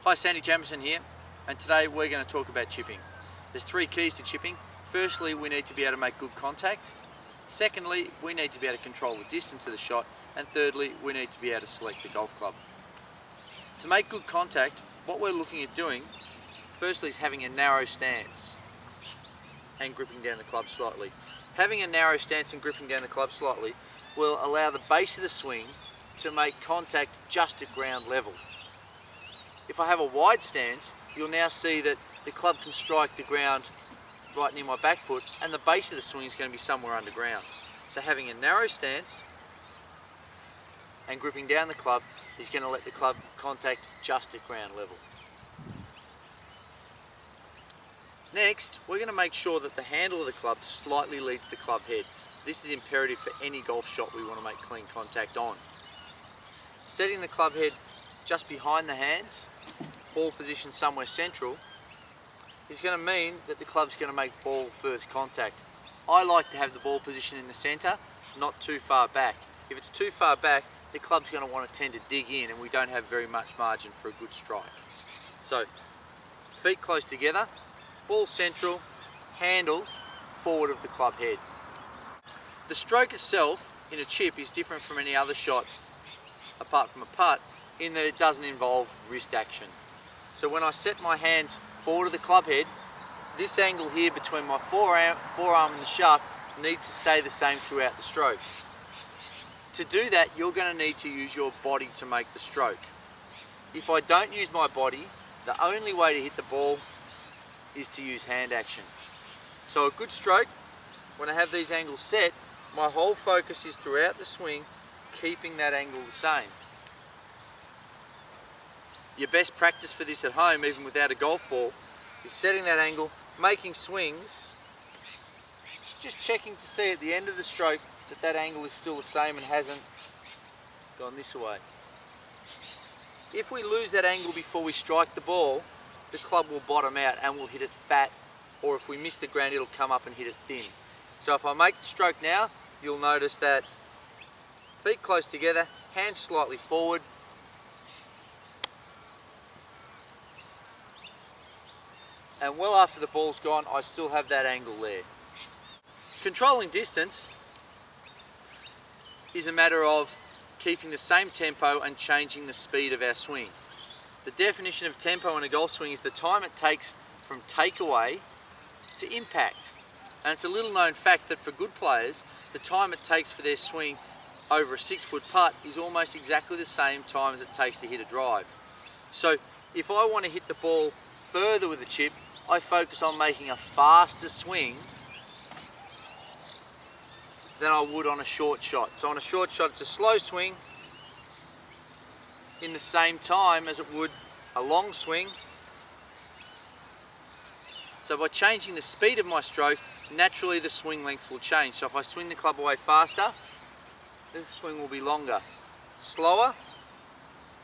Hi, Sandy Jamieson here, and today we're going to talk about chipping. There's three keys to chipping. Firstly, we need to be able to make good contact. Secondly, we need to be able to control the distance of the shot. And thirdly, we need to be able to select the golf club. To make good contact, what we're looking at doing, firstly, is having a narrow stance and gripping down the club slightly. Having a narrow stance and gripping down the club slightly will allow the base of the swing to make contact just at ground level. If I have a wide stance, you'll now see that the club can strike the ground right near my back foot and the base of the swing is going to be somewhere underground. So having a narrow stance and gripping down the club is going to let the club contact just at ground level. Next, we're going to make sure that the handle of the club slightly leads the club head. This is imperative for any golf shot we want to make clean contact on. Setting the club head just behind the hands, ball position somewhere central, is going to mean that the club's going to make ball first contact. I like to have the ball position in the centre, not too far back. If it's too far back, the club's going to want to tend to dig in and we don't have very much margin for a good strike. So, feet close together, ball central, handle forward of the club head. The stroke itself in a chip is different from any other shot apart from a putt in that it doesn't involve wrist action. So when I set my hands forward of the club head, this angle here between my forearm and the shaft needs to stay the same throughout the stroke. To do that, you're going to need to use your body to make the stroke. If I don't use my body, the only way to hit the ball is to use hand action. So a good stroke, when I have these angles set, my whole focus is throughout the swing, keeping that angle the same. Your best practice for this at home, even without a golf ball, is setting that angle, making swings, just checking to see at the end of the stroke that that angle is still the same and hasn't gone this way. If we lose that angle before we strike the ball, the club will bottom out and we'll hit it fat, or if we miss the ground, it'll come up and hit it thin. So if I make the stroke now, you'll notice that feet close together, hands slightly forward, and well after the ball's gone, I still have that angle there. Controlling distance is a matter of keeping the same tempo and changing the speed of our swing. The definition of tempo in a golf swing is the time it takes from takeaway to impact. And it's a little known fact that for good players, the time it takes for their swing over a 6-foot putt is almost exactly the same time as it takes to hit a drive. So if I want to hit the ball further with a chip, I focus on making a faster swing than I would on a short shot. So on a short shot, it's a slow swing in the same time as it would a long swing. So by changing the speed of my stroke, naturally the swing lengths will change. So if I swing the club away faster, the swing will be longer. Slower,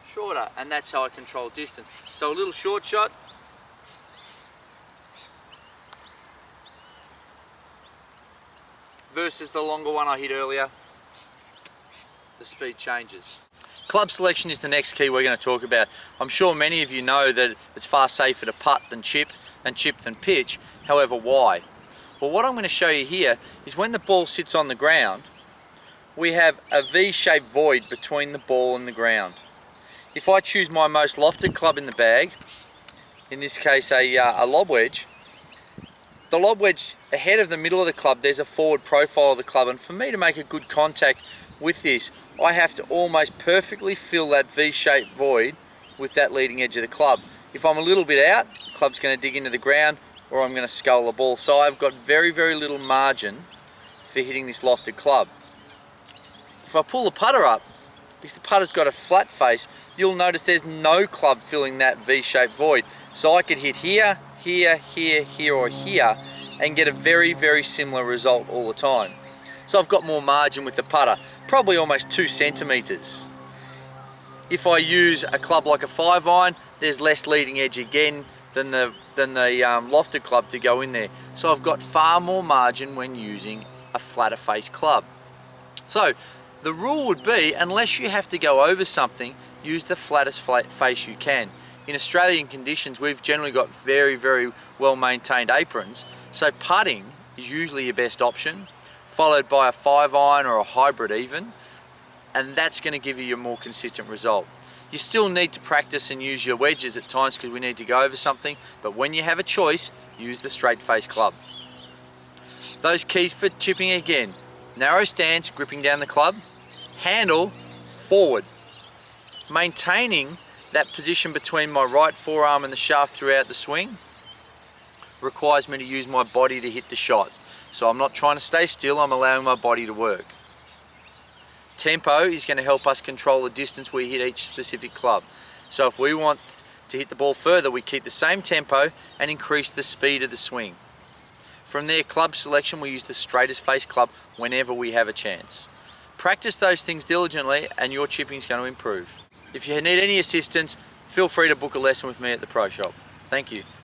shorter, and that's how I control distance. So a little short shot, versus the longer one I hit earlier, the speed changes. Club selection is the next key we're going to talk about. I'm sure many of you know that it's far safer to putt than chip, and chip than pitch. However, why? Well, what I'm going to show you here is when the ball sits on the ground, we have a V-shaped void between the ball and the ground. If I choose my most lofted club in the bag, in this case a lob wedge, the lob wedge ahead of the middle of the club, there's a forward profile of the club, and for me to make a good contact with this, I have to almost perfectly fill that V-shaped void with that leading edge of the club. If I'm a little bit out, the club's going to dig into the ground or I'm going to scull the ball. So I've got very, very little margin for hitting this lofted club. If I pull the putter up, because the putter's got a flat face, you'll notice there's no club filling that V-shaped void. So I could hit here, here, here, here or here and get a very, very similar result all the time. So I've got more margin with the putter, probably almost 2 centimeters. If I use a club like a 5-iron, there's less leading edge again than the lofted club to go in there. So I've got far more margin when using a flatter face club. So the rule would be, unless you have to go over something, use the flattest face you can. In Australian conditions, we've generally got very, very well maintained aprons, so putting is usually your best option, followed by a 5-iron or a hybrid even, and that's going to give you a more consistent result. You still need to practice and use your wedges at times because we need to go over something, but when you have a choice, use the straight face club. Those keys for chipping again: narrow stance, gripping down the club, handle forward, maintaining that position between my right forearm and the shaft throughout the swing requires me to use my body to hit the shot. So I'm not trying to stay still, I'm allowing my body to work. Tempo is going to help us control the distance we hit each specific club. So if we want to hit the ball further, we keep the same tempo and increase the speed of the swing. From there, club selection, we use the straightest face club whenever we have a chance. Practice those things diligently and your chipping is going to improve. If you need any assistance, feel free to book a lesson with me at the Pro Shop. Thank you.